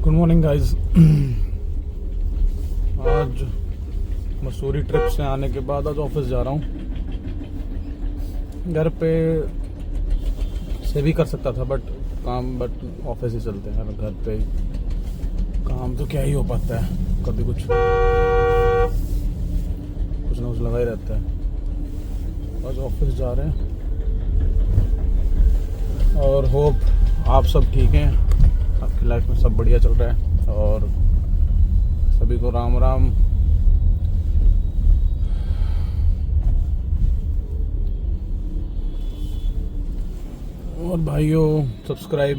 Good morning guys. आज Mussoorie trip से आने के बाद आज ऑफिस जा रहा हूँ। घर पे से भी कर सकता था बट ऑफिस ही चलते हैं। घर पे काम तो क्या ही हो पाता है, कभी कुछ ना कुछ लगा ही रहता है। आज ऑफिस जा रहे हैं और होप आप सब ठीक हैं, आपकी लाइफ में सब बढ़िया चल रहा है और सभी को राम राम। और भाइयों सब्सक्राइब,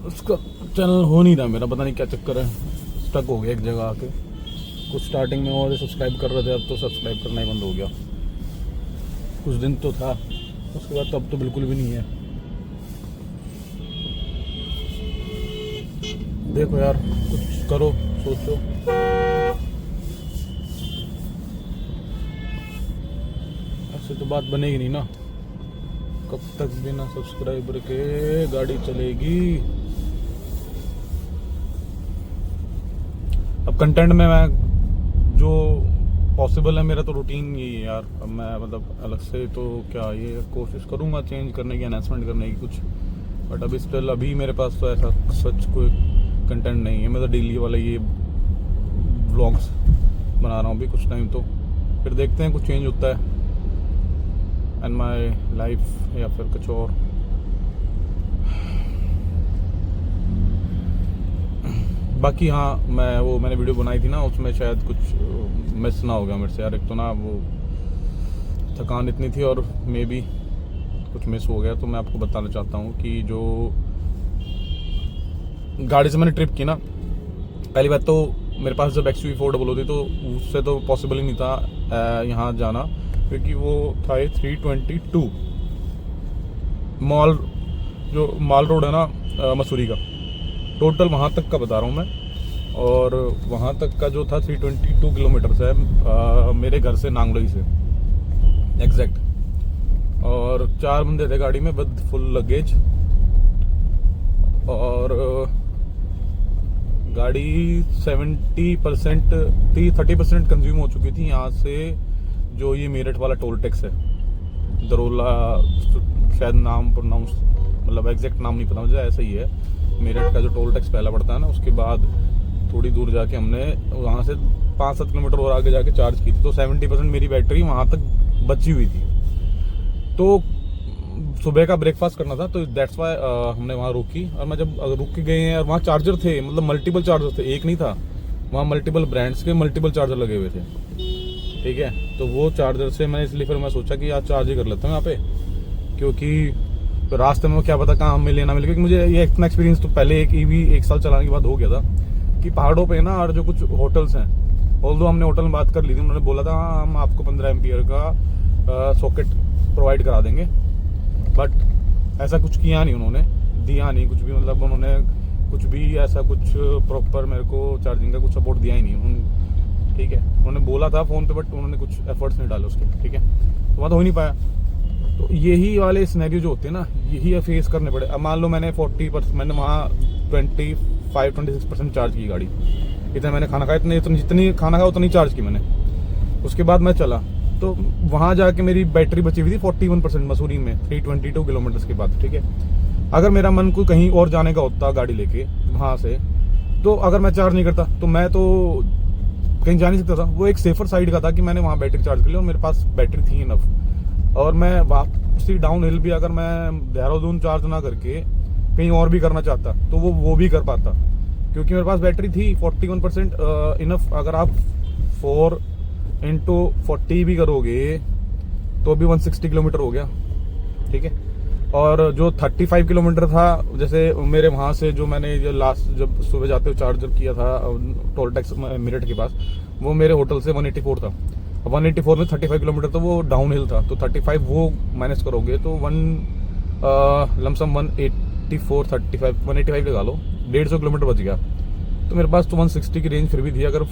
उसका चैनल हो नहीं रहा मेरा, पता नहीं क्या चक्कर है, स्टक हो गया एक जगह आके। कुछ स्टार्टिंग में और सब्सक्राइब कर रहे थे, अब तो सब्सक्राइब करना ही बंद हो गया। कुछ दिन तो था, उसके बाद तो अब तो बिल्कुल भी नहीं है। देखो यार, कुछ करो, सोचो। ऐसे तो बात बनेगी नहीं ना, कब तक बिना सब्सक्राइबर के गाड़ी चलेगी। अब कंटेंट में मैं जो पॉसिबल है, मेरा तो रूटीन यही है यार। अब मैं मतलब अलग से तो क्या, ये कोशिश करूँगा चेंज करने की, एनहांसमेंट करने की कुछ, बट अभी स्टिल अभी मेरे पास तो ऐसा सच कोई कंटेंट नहीं है। मैं तो डेली वाला ये व्लॉग्स बना रहा हूँ अभी कुछ टाइम, तो फिर देखते हैं कुछ चेंज होता है एंड माय लाइफ या फिर कुछ और। बाकी हाँ, मैंने वीडियो बनाई थी ना, उसमें शायद कुछ मिस ना हो गया मेरे से यार। एक तो ना वो थकान इतनी थी और मे बी कुछ मिस हो गया। तो मैं आपको बताना चाहता हूँ कि जो गाड़ी से मैंने ट्रिप की ना, पहली बात तो मेरे पास जब XUV 400 थी तो उससे तो पॉसिबल ही नहीं था यहाँ जाना, क्योंकि वो था 322 मॉल रोड है ना मसूरी का। टोटल वहाँ तक का बता रहा हूँ मैं, और वहाँ तक का जो था 322 किलोमीटर है मेरे घर से, नांगलोई से एग्जैक्ट। और 4 बंदे थे गाड़ी में विद फुल लगेज, और गाड़ी 30% कंज्यूम हो चुकी थी यहाँ से। जो ये मेरठ वाला टोल टैक्स है, दरोला शायद नाम प्रोनाउंस, मतलब एग्जैक्ट नाम नहीं पता मुझे, ऐसा ही है। मेरठ का जो टोल टैक्स पहला पड़ता है ना, उसके बाद थोड़ी दूर जाके हमने वहाँ से 5-7 किलोमीटर और आगे जाके चार्ज की थी। तो 70% मेरी बैटरी वहाँ तक बची हुई थी। तो सुबह का ब्रेकफास्ट करना था, तो दैट्स वाई हमने वहाँ रोकी। और मैं जब रुक के गए हैं, और वहाँ चार्जर थे, मतलब मल्टीपल चार्जर थे, एक नहीं था वहाँ, मल्टीपल ब्रांड्स के मल्टीपल चार्जर लगे हुए थे। ठीक है, तो वो चार्जर से मैंने, इसलिए फिर मैं सोचा कि यार चार्ज ही कर लेता हूँ यहाँ पे, क्योंकि तो रास्ते में क्या पता कहाँ मिले ना मिले। क्योंकि मुझे ये इतना एक्सपीरियंस तो पहले एक EV 1 साल चलाने के बाद हो गया था कि पहाड़ों पे ना, और जो कुछ होटल्स हैं, ऑल्दो हमने होटल में बात कर ली थी, उन्होंने बोला था हाँ हम आपको 15 एम्पियर का सॉकेट प्रोवाइड करा देंगे, बट ऐसा कुछ किया नहीं, उन्होंने दिया नहीं कुछ भी, मतलब उन्होंने कुछ भी ऐसा कुछ प्रॉपर मेरे को चार्जिंग का कुछ सपोर्ट दिया ही नहीं। ठीक है, उन्होंने बोला था फ़ोन पे, बट उन्होंने कुछ एफर्ट्स नहीं डाले उसके। ठीक है, तो वहाँ तो हो नहीं पाया। तो यही वाले सिनेरियो जो होते हैं ना, यही फेस करने पड़े। अब मान लो मैंने 40%, मैंने वहाँ 25-26% चार्ज की गाड़ी, इतना मैंने खाना खाया, जितनी खाना खाया उतनी चार्ज की मैंने। उसके बाद मैं चला, तो वहाँ जाके मेरी बैटरी बची हुई थी 41% मसूरी में 322 किलोमीटर के बाद। ठीक है, अगर मेरा मन को कहीं और जाने का होता गाड़ी लेके वहाँ से, तो अगर मैं चार्ज नहीं करता तो मैं तो कहीं जा नहीं सकता था। वो एक सेफर साइड का था कि मैंने वहाँ बैटरी चार्ज कर ली और मेरे पास बैटरी थी इनफ। और मैं वापसी डाउन हिल भी अगर मैं देहरादून चार्ज ना करके कहीं और भी करना चाहता तो वो भी कर पाता, क्योंकि मेरे पास बैटरी थी 41% इनफ। अगर आप 4x40 भी करोगे तो भी 160 किलोमीटर हो गया। ठीक है, और जो 35 किलोमीटर था, जैसे मेरे वहाँ से जो मैंने जो लास्ट जब सुबह जाते हुए चार्जर किया था टोल टैक्स मेरठ के पास, वो मेरे होटल से 184 था। 184 में 35 किलोमीटर तो वो डाउन हिल था, तो 35 वो माइनस करोगे तो लमसम 185 लगा लो, 150 किलोमीटर बच गया। तो मेरे पास तो 160 की रेंज फिर भी थी, अगर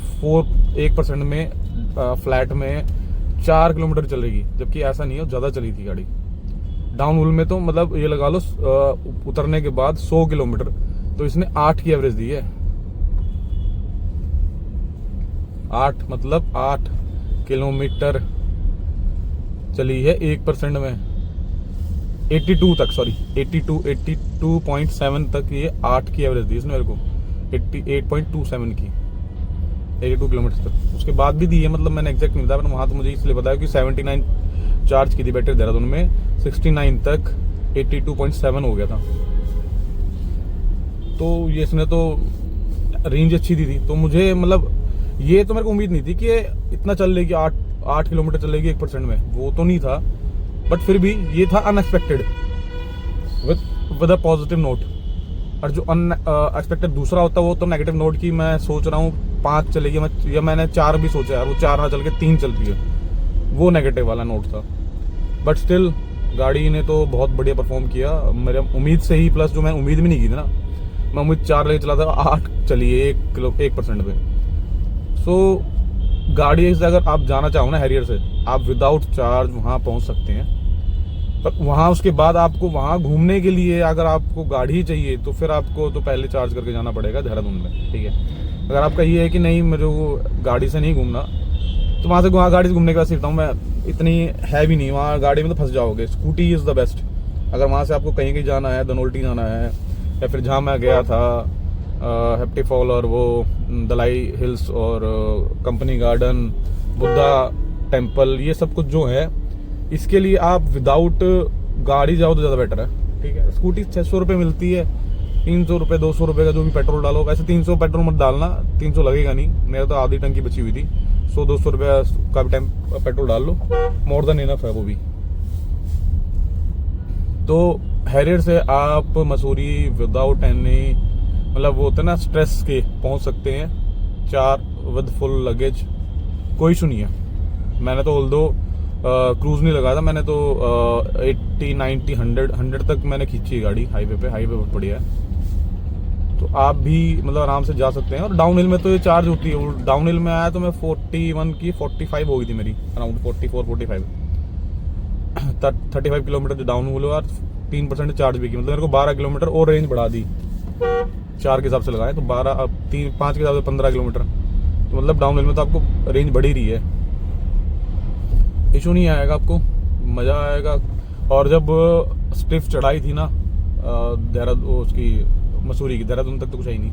1% में फ्लैट में 4 किलोमीटर चलेगी, जबकि ऐसा नहीं है, ज़्यादा चली थी गाड़ी। डाउन हिल में तो मतलब ये लगा लो उतरने के बाद 100 किलोमीटर तो इसने 8 की एवरेज दी है। 8 मतलब 8 किलोमीटर चली है 1% में, 82 तक, सॉरी 82.7 तक ये 8 की एवरेज दी इसने मेरे को, 88.27 की, 82 किलोमीटर तक। उसके बाद भी दी है, मतलब मैंने एग्जैक्ट नहीं बताया, पर वहाँ तो मुझे इसलिए बताया कि 79 चार्ज की थी बैटरी देहरादून में, 69 तक 82.7 हो गया था। तो ये इसने तो रेंज अच्छी दी थी, तो मुझे मतलब ये तो मेरे को उम्मीद नहीं थी कि ये इतना चल लेगी, 8 किलोमीटर चलेगी 1% में, वो तो नहीं था, बट फिर भी ये था unexpected with a positive note. और जो अनएक्सपेक्टेड दूसरा होता है वो तो नेगेटिव नोट की, मैं सोच रहा हूँ 5 चलेगी, या मैंने 4 भी सोचा यार, वो 4 ना चल के 3 चलती है, वो नेगेटिव वाला नोट था। बट स्टिल गाड़ी ने तो बहुत बढ़िया परफॉर्म किया मेरे उम्मीद से ही, प्लस जो मैं उम्मीद भी नहीं की थी ना, मैं उम्मीद 4 लेके चला था, 8 चली है 1% पे। सो गाड़ी से अगर आप जाना चाहो ना हैरियर से, आप विदाउट चार्ज वहाँ पहुँच सकते हैं, पर वहाँ उसके बाद आपको वहाँ घूमने के लिए अगर आपको गाड़ी चाहिए तो फिर आपको तो पहले चार्ज करके जाना पड़ेगा देहरादून में, ठीक है। अगर आपका ये है कि नहीं मेरे को गाड़ी से नहीं घूमना, तो वहाँ गाड़ी से घूमने के बाद सीखता हूँ मैं, इतनी है भी नहीं वहाँ गाड़ी में, तो फंस जाओगे। Scooty is the best. अगर वहाँ से आपको कहीं जाना है, धनोल्टी जाना है, या फिर जहाँ मैं गया था हैप्टी फॉल और वो दलाई हिल्स और कंपनी गार्डन, बुद्धा टेम्पल, ये सब कुछ जो है, इसके लिए आप विदाउट गाड़ी जाओ तो ज़्यादा बेटर है, ठीक है। स्कूटी 600 रुपये मिलती है, 300 रुपये 200 रुपये का जो भी पेट्रोल डालो, वैसे 300 पेट्रोल मत डालना, 300 लगेगा नहीं, मेरा तो आधी टंकी बची हुई थी, 100-200 रुपये का भी पेट्रोल डाल लो, मोर देन इनफ है वो भी। तो हैरियर से आप मसूरी विदाउट एनी मतलब वो होता है ना स्ट्रेस के पहुंच सकते हैं, 4 विद फुल लगेज, कोई इशू नहीं है। मैंने तो ऑल्दो क्रूज नहीं लगाया था, मैंने तो 80, 90, 100 तक मैंने खींची गाड़ी हाईवे पे बहुत बढ़िया है। तो आप भी मतलब आराम से जा सकते हैं। और डाउन हिल में तो ये चार्ज होती है, डाउन हिल में आया तो मैं 41 की 45 हो गई थी मेरी, अराउंड 44-45, 35 किलोमीटर जो डाउन हिल और 3% चार्ज भी की, मतलब मेरे को 12 किलोमीटर और रेंज बढ़ा दी, 4 के हिसाब से लगाए तो 12, अब 5 के हिसाब से 15 किलोमीटर, तो मतलब डाउन हिल में तो आपको रेंज बढ़ी रही है, इशू नहीं आएगा, आपको मज़ा आएगा। और जब स्टिफ चढ़ाई थी ना देहरादून उसकी मसूरी की, देहरादून तक तो कुछ है ही नहीं,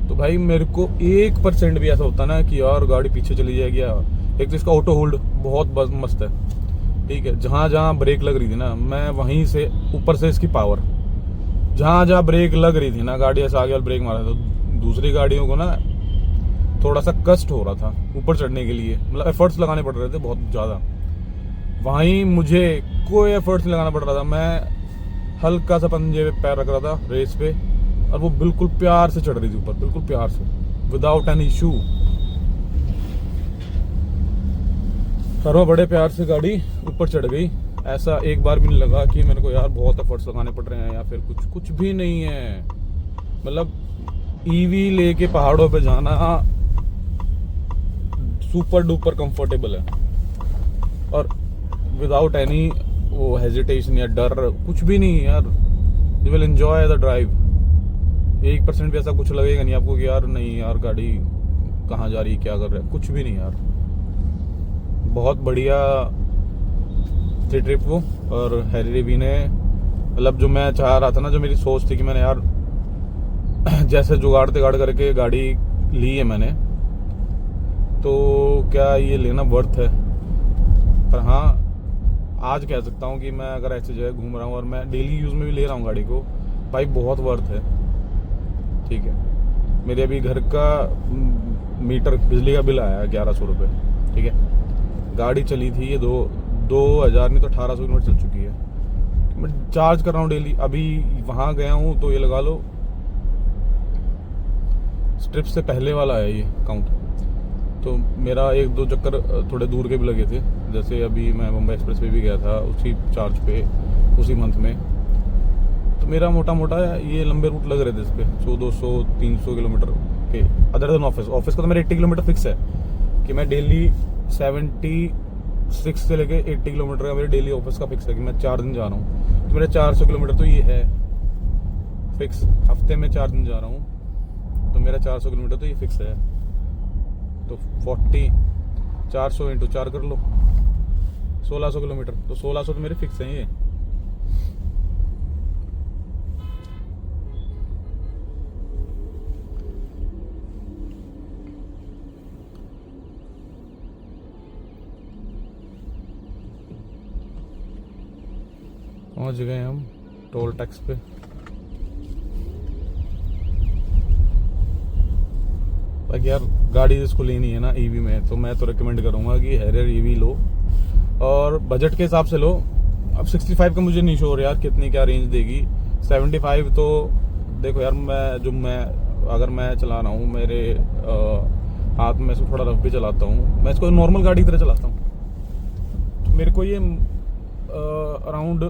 तो भाई मेरे को 1% भी ऐसा होता ना कि यार गाड़ी पीछे चली जाएगी। एक तो इसका ऑटो होल्ड बहुत मस्त है, ठीक है। जहाँ जहाँ ब्रेक लग रही थी ना, मैं वहीं से ऊपर से इसकी पावर, जहाँ जहाँ ब्रेक लग रही थी ना, गाड़ी ऐसा आगे वाला ब्रेक मारा तो दूसरी गाड़ियों को ना थोड़ा सा कष्ट हो रहा था ऊपर चढ़ने के लिए, मतलब एफर्ट्स लगाने पड़ रहे थे बहुत ज़्यादा। वहीं मुझे कोई एफर्ट्स लगाना पड़ रहा था, मैं हल्का सा पंजे पे पैर रख रहा था रेस पे, और वो बिल्कुल प्यार से चढ़ रही थी ऊपर, बिल्कुल प्यार से, विदाउट एनी इशू। और वो बड़े प्यार से गाड़ी ऊपर चढ़ गई, ऐसा एक बार भी नहीं लगा कि मेरे को यार बहुत एफर्ट्स लगाने पड़ रहे हैं या फिर कुछ भी नहीं है। मतलब ईवी लेके पहाड़ों पे जाना सुपर डुपर कंफर्टेबल है, और विदाउट एनी वो हेजिटेशन या डर, कुछ भी नहीं यार, you will enjoy the drive. 1% भी ऐसा कुछ लगेगा नहीं आपको कि यार नहीं यार गाड़ी कहाँ जा रही है, क्या कर रहा है, कुछ भी नहीं यार, बहुत बढ़िया थी ट्रिप वो। और हैरी भी ने मतलब जो मैं चाह रहा था ना, जो मेरी सोच थी कि मैंने यार जैसे जुगाड़ तिगाड़ करके गाड़ी ली है मैंने, तो क्या ये लेना वर्थ है। पर हाँ आज कह सकता हूँ कि मैं अगर ऐसी जगह घूम रहा हूँ और मैं डेली यूज़ में भी ले रहा हूँ गाड़ी को, भाई बहुत वर्थ है, ठीक है। मेरे अभी घर का मीटर बिजली का बिल आया 1100 रुपये, ठीक है। गाड़ी चली थी ये 2000 नहीं तो 1800 किलोमीटर चल चुकी है, मैं चार्ज कर रहा हूँ डेली। अभी वहाँ गया हूँ तो ये लगा लो स्ट्रिप से पहले वाला है ये काउंट, तो मेरा 1-2 चक्कर थोड़े दूर के भी लगे थे, जैसे अभी मैं मुंबई एक्सप्रेस पे भी गया था उसी चार्ज पे उसी मंथ में, तो मेरा मोटा मोटा ये लंबे रूट लग रहे थे इस पर 100-200-300 किलोमीटर के, अदर देन ऑफिस का तो मेरा 80 किलोमीटर फिक्स है कि मैं डेली 76 से लेके 80 किलोमीटर का मेरे डेली ऑफिस का फिक्स है कि मैं 4 दिन जा रहा हूँ, तो मेरा 400 किलोमीटर तो ये है। फिक्स। हफ्ते में 4 दिन जा रहा हूँ तो मेरा 400 किलोमीटर तो ये फिक्स है। तो 400 इंटू 4 कर लो, 1600 किलोमीटर। तो 1600 तो मेरे फिक्स हैं ये। पहुंच गए हम टोल टैक्स पे। बाकी यार गाड़ी जिसको लेनी है ना ईवी में, तो मैं तो रिकमेंड करूंगा कि हैरियर ईवी लो और बजट के हिसाब से लो। अब 65 का मुझे नहीं श्योर यार कितनी क्या रेंज देगी। 75 तो देखो यार, मैं अगर मैं चला रहा हूँ मेरे हाथ में इसको थोड़ा रफ भी चलाता हूँ, मैं इसको नॉर्मल गाड़ी की तरह चलाता हूँ, तो मेरे को ये अराउंड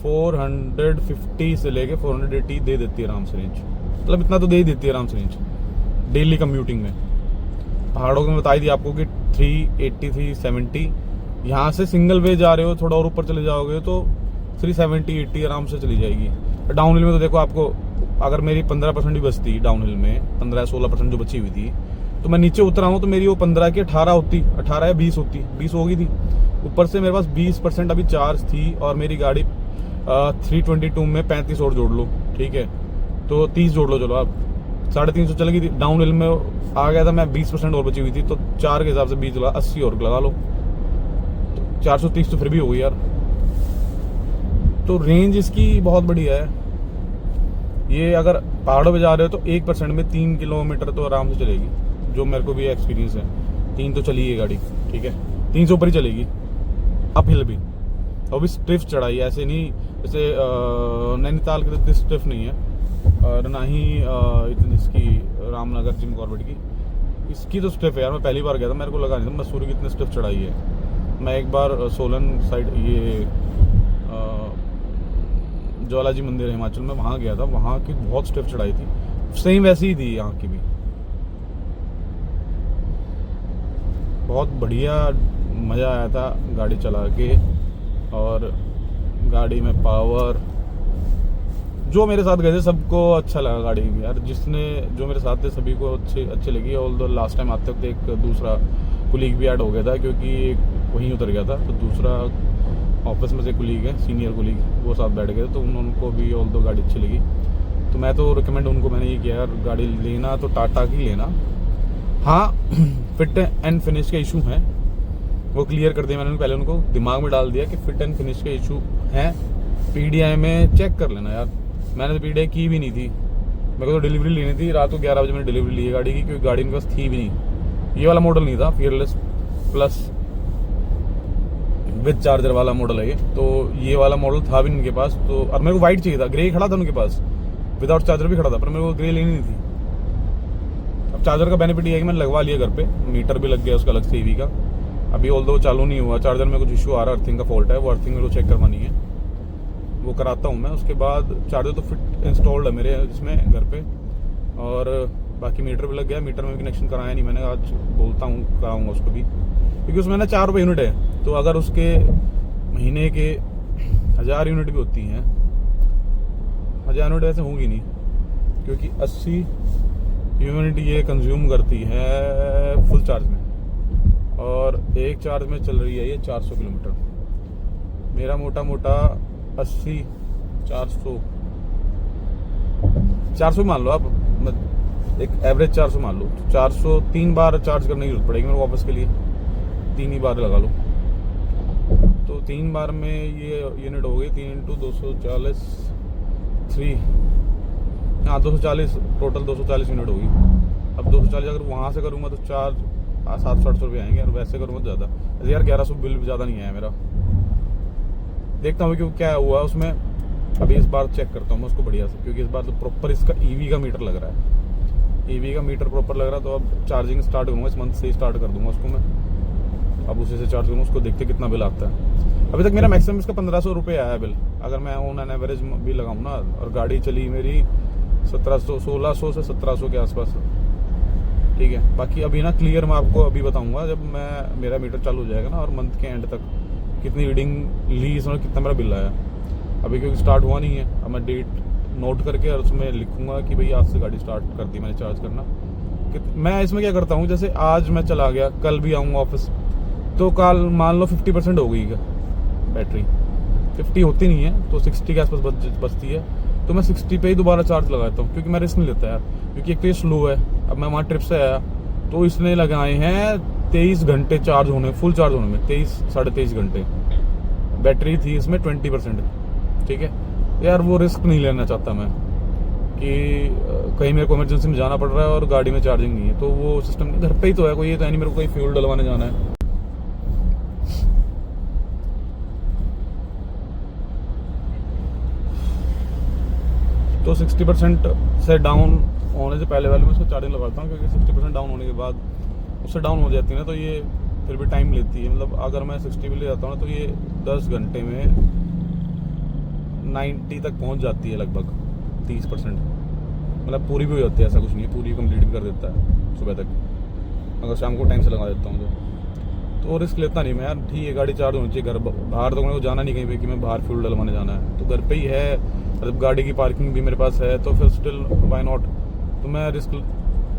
450 से लेके 480 दे देती है आराम से रेंज। मतलब इतना तो दे ही देती है आराम से रेंज डेली कम्यूटिंग में। पहाड़ों में बताई दी आपको कि 380 370। यहाँ से सिंगल वे जा रहे हो, थोड़ा और ऊपर चले जाओगे तो 370 80 आराम से चली जाएगी। डाउन हिल में तो देखो आपको, अगर मेरी 15% भी बचती डाउन हिल में, 15-16% जो बची हुई थी, तो मैं नीचे उतरा हूँ तो मेरी वो 15 की 18 होती, 18 या 20 होती, 20 हो गई थी। ऊपर से मेरे पास 20% अभी चार्ज थी और मेरी गाड़ी 322 में 35 और जोड़ लो, ठीक है, तो 30 जोड़ लो, चलो आप 350 चल गई थी। डाउन हिल में आ गया था मैं, 20% और बची हुई थी, तो 4 के हिसाब से 20 लगा, 80 और लगा लो, तो 430 तो फिर भी हो गई यार। तो रेंज इसकी बहुत बढ़िया है। ये अगर पहाड़ों पे जा रहे हो तो 1% में 3 किलोमीटर तो आराम से चलेगी, जो मेरे को भी एक्सपीरियंस है। 3 तो चली है गाड़ी, ठीक है, 3 से ऊपर ही चलेगी। अप हिल भी, और भी स्टिफ चढ़ाई है, ऐसे नहीं जैसे नैनीताल की तो इतनी स्टिफ नहीं है, और ना ही इतनी इसकी रामनगर जिम कॉर्बेट की, इसकी तो स्टिफ है यार। मैं पहली बार गया था, मेरे को लगा नहीं था मसूरी की इतनी स्टिफ चढ़ाई है। मैं एक बार सोलन साइड, ये ज्वालाजी मंदिर है हिमाचल में, वहाँ गया था, वहाँ की बहुत स्टिफ चढ़ाई थी, सेम वैसी ही थी यहाँ की भी। बहुत बढ़िया मज़ा आया था गाड़ी चला के, और गाड़ी में पावर, जो मेरे साथ गए थे सबको अच्छा लगा गाड़ी में यार। जो मेरे साथ थे सभी को अच्छे लगी। और लास्ट टाइम आते वक्त एक दूसरा कुलीग भी ऐड हो गया था, क्योंकि एक वहीं उतर गया था, तो दूसरा ऑफिस में से कुलीग है, सीनियर कुलीग, वो साथ बैठ गए, तो उनको भी ऑल दो गाड़ी अच्छी लगी। तो मैं तो रिकमेंड उनको मैंने ये किया यार, गाड़ी लेना तो टाटा की लेना। हाँ, फिट एंड फिनिश के इशू हैं, वो क्लियर कर दिया मैंने पहले, उनको दिमाग में डाल दिया कि फिट एंड फिनिश के इशू हैं। पीडीआई में चेक कर लेना यार, मैंने तो पीडीआई की भी नहीं थी, मेरे को तो डिलीवरी लेनी थी। रात को 11 बजे मैंने डिलीवरी ली है गाड़ी की, क्योंकि गाड़ी मेरे पास थी भी नहीं। ये वाला मॉडल नहीं था, फियरलेस प्लस विद चार्जर वाला मॉडल है ये, तो ये वाला मॉडल था भी उनके पास। तो और मेरे को वाइट चाहिए था, ग्रे खड़ा था उनके पास, विदाउट चार्जर भी खड़ा था, पर मेरे को ग्रे लेनी नहीं थी। अब चार्जर का बेनिफिट ये है कि मैंने लगवा लिया घर पे, मीटर भी लग गया उसका अलग से ईवी का। अभी ऑल दो चालू नहीं हुआ, चार्जर में कुछ इशू आ रहा है, अर्थिंग का फॉल्ट है, वो अर्थिंग मेरे को चेक करवानी है, वो कराता हूँ मैं। उसके बाद चार्जर तो फिट इंस्टॉल्ड है मेरे इसमें घर पे, और बाकी मीटर भी लग गया। मीटर में भी कनेक्शन कराया नहीं मैंने, आज बोलता हूँ कराऊंगा उसको भी, क्योंकि उसमें ना 4 रुपये यूनिट है। तो अगर उसके महीने के 1000 यूनिट भी होती हैं, 1000 यूनिट वैसे होंगी नहीं, क्योंकि 80 यूनिट ये कंज्यूम करती है फुल चार्ज में, और एक चार्ज में चल रही है ये 400 किलोमीटर। मेरा मोटा मोटा 80 400 मान लो आप, एक एवरेज 400 मान लो, 400 3 बार चार्ज करने की जरूरत पड़ेगी मेरे को वापस के लिए, 3 ही बार लगा लो, तो 3 बार में ये यूनिट हो गई 3 × 240 3, हाँ 240, टोटल 240 यूनिट होगी। अब 240 अगर वहाँ से करूँगा तो चार्ज 700-800 रुपये आएंगे, और वैसे करूँगा तो ज़्यादा, जैसे यार 1100 बिल भी ज़्यादा नहीं आया मेरा। देखता हूँ क्योंकि क्या हुआ उसमें, अभी इस बार चेक करता हूँ मैं उसको बढ़िया से, क्योंकि इस बार तो प्रॉपर इसका ईवी का मीटर लग रहा है, ईवी का मीटर प्रॉपर लग रहा है। तो अब चार्जिंग स्टार्ट करूँगा, इस मंथ से ही स्टार्ट कर दूँगा उसको मैं, अब उसी से चार्ज करूँगा, उसको देखते कितना बिल आता है। अभी तक मेरा मैक्सिमम इसका 1500 रुपये आया बिल, अगर मैं ऑन एन एवरेज भी लगाऊँ ना, और गाड़ी चली मेरी 1600 से 1700 के आसपास, ठीक है। बाकी अभी ना क्लियर मैं आपको अभी बताऊंगा जब मेरा मीटर चालू हो जाएगा ना, और मंथ के एंड तक कितनी रीडिंग ली इसमें, कितना मेरा बिल आया। अभी क्योंकि स्टार्ट हुआ नहीं है। अब मैं डेट नोट करके और उसमें लिखूंगा कि भाई आज से गाड़ी स्टार्ट कर दी मैंने चार्ज करना। मैं इसमें क्या करता हूँ, जैसे आज मैं चला गया, कल भी आऊँगा ऑफिस, तो कल मान लो 50% हो गई बैटरी, 50 होती नहीं है तो 60 के आसपास बचती है, तो मैं 60 पे ही दोबारा चार्ज लगाता हूँ, क्योंकि मैं रिस्क नहीं लेता यार। क्योंकि एक तो ये स्लो है। अब मैं वहाँ ट्रिप से आया तो इसने लगाए हैं 23 घंटे चार्ज होने, फुल चार्ज होने में 23 साढ़े 23 घंटे। बैटरी थी इसमें 20%, ठीक है यार। वो रिस्क नहीं लेना चाहता मैं कि कहीं मेरे को इमरजेंसी में जाना पड़ रहा है और गाड़ी में चार्जिंग नहीं है, तो वो सिस्टम घर पे ही तो है, कोई ये तो है नहीं मेरे को कहीं फ्यूल डलवाने जाना है। तो 60% से डाउन होने से पहले वाले में उसको चार्जिंग लगाता हूँ, क्योंकि 60% डाउन होने के बाद उससे डाउन हो जाती है ना, तो ये फिर भी टाइम लेती है। मतलब अगर मैं 60 पे ले जाता हूँ ना तो ये 10 घंटे में 90 तक पहुँच जाती है लगभग, 30%। मतलब पूरी भी हो जाती है, ऐसा कुछ नहीं है, पूरी कंप्लीट भी कर देता है सुबह तक, अगर शाम को टाइम से लगा देता हूँ तो रिस्क लेता नहीं मैं यार। ठीक है गाड़ी चार्ज होनी चाहिए, घर बाहर तो मेरे को जाना नहीं कहीं पे कि मैं बाहर फ्यूल डलवाने जाना है, तो घर पे ही है, मतलब गाड़ी की पार्किंग भी मेरे पास है, तो फिर स्टिल व्हाई नॉट। तो मैं रिस्क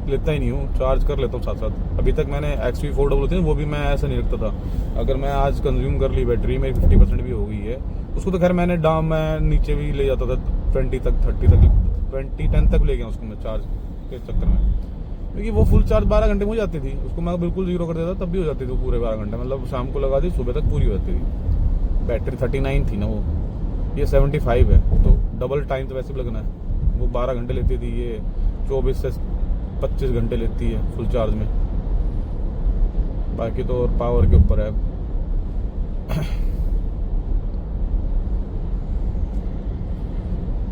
लेता ही नहीं हूँ, चार्ज कर लेता हूँ साथ साथ। अभी तक मैंने XV400 होती है वो भी मैं ऐसा नहीं रखता था। अगर मैं आज कंज्यूम कर ली बैटरी मेरी 50% भी हो गई है, उसको तो खैर मैंने मैं नीचे भी ले जाता था 20 तक 30 तक 10 तक ले गया उसको मैं चार्ज के चक्कर में, क्योंकि वो फुल चार्ज 12 घंटे में हो जाती थी। उसको मैं बिल्कुल जीरो कर देता तब भी हो जाती थी पूरे 12 घंटे, मतलब शाम को लगा दी सुबह तक पूरी हो जाती थी। बैटरी 39 थी ना वो, ये 75 है, तो डबल टाइम तो वैसे भी लगना है। वो 12 घंटे लेती थी, ये 24 से 25 घंटे लेती है फुल चार्ज में। बाकी तो और पावर के ऊपर है।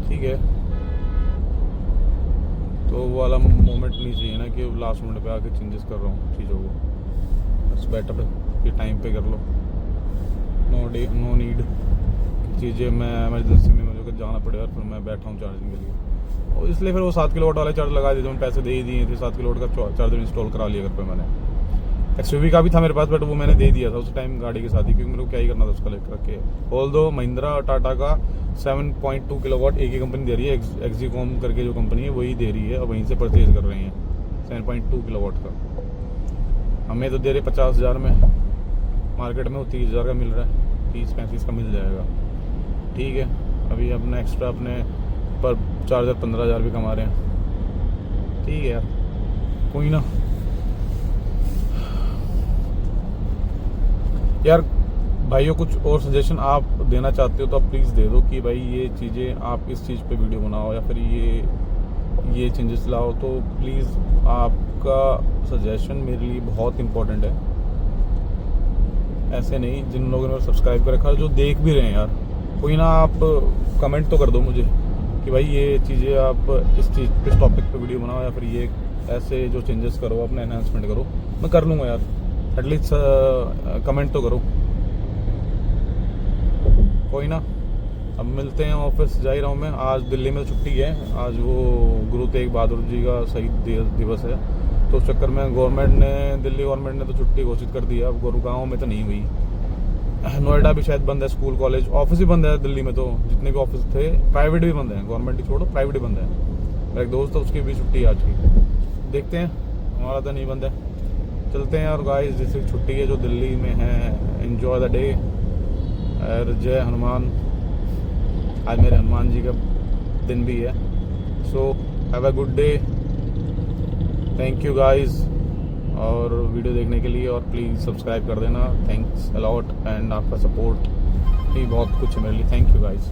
ठीक है, तो वो वाला मोमेंट नहीं चाहिए ना कि लास्ट मिनट पे आके चेंजेस कर रहा हूँ चीज़ों को। बस बेटर कि टाइम पे कर लो, नो नीड चीज़ें मैं इमरजेंसी में मुझे जाना पड़े और फिर मैं बैठा हूँ चार्जिंग के लिए। और इसलिए फिर वो 7 किलोवाट वाले चार्ज लगा दिए, जो मैं पैसे दे ही दिए थे। 7 किलोवाट का चार्जर इंस्टॉल करा लिया घर पे मैंने। XUV का भी था मेरे पास, बट वो मैंने दे दिया था उस टाइम गाड़ी के साथ ही, क्योंकि मेरे को क्या ही करना था उसका लेकर रख के। ऑल दो महिंद्रा और टाटा का 7.2 किलोवाट एक ही कंपनी दे रही है, एक्जीकॉम करके जो कंपनी है वही दे रही है, और वहीं से परचेज कर रहे हैं 7.2 किलोवाट का। हमें तो दे रहे 50,000 में, मार्केट में वो 30,000 का मिल रहा है, 30-35 का मिल जाएगा। ठीक है, अभी अपना एक्स्ट्रा अपने पर चार्जर 15,000 भी कमा रहे हैं। ठीक है यार, कोई ना यार। भाइयों कुछ और सजेशन आप देना चाहते हो तो आप प्लीज़ दे दो कि भाई ये चीज़ें आप इस चीज़ पे वीडियो बनाओ, या फिर ये चेंजेस लाओ। तो प्लीज़ आपका सजेशन मेरे लिए बहुत इम्पोर्टेंट है। ऐसे नहीं, जिन लोगों ने सब्सक्राइब कर रखा, जो देख भी रहे हैं यार, कोई ना आप कमेंट तो कर दो मुझे कि भाई ये चीज़ें आप इस टॉपिक पे वीडियो बनाओ, या फिर ये ऐसे जो चेंजेस करो, अपना एनहांसमेंट करो। मैं कर लूँगा यार, एटलीस्ट कमेंट तो करो। कोई ना, अब मिलते हैं। ऑफिस जा ही रहा हूँ मैं। आज दिल्ली में छुट्टी है, आज वो गुरु तेग बहादुर जी का शहीद दिवस है, तो उस चक्कर में दिल्ली गवर्नमेंट ने तो छुट्टी घोषित कर दी है। अब गुरुगांव में तो नहीं हुई, नोएडा भी शायद बंद है, स्कूल कॉलेज ऑफिस भी बंद है दिल्ली में। तो जितने भी ऑफिस थे प्राइवेट भी बंद है, गवर्नमेंट ही छोड़ो प्राइवेट भी बंद है। मेरा एक दोस्त है, उसकी भी छुट्टी आज की। देखते हैं, हमारा तो नहीं बंद है। चलते हैं। और गाइस, जिसकी छुट्टी है जो दिल्ली में है, एंजॉय द डे। और जय हनुमान, आज मेरे हनुमान जी का दिन भी है। So have a good day, thank you guys और वीडियो देखने के लिए। और प्लीज़ सब्सक्राइब कर देना, थैंक्स अलॉट। एंड आपका सपोर्ट ही बहुत कुछ है मेरे लिए। Thank you guys.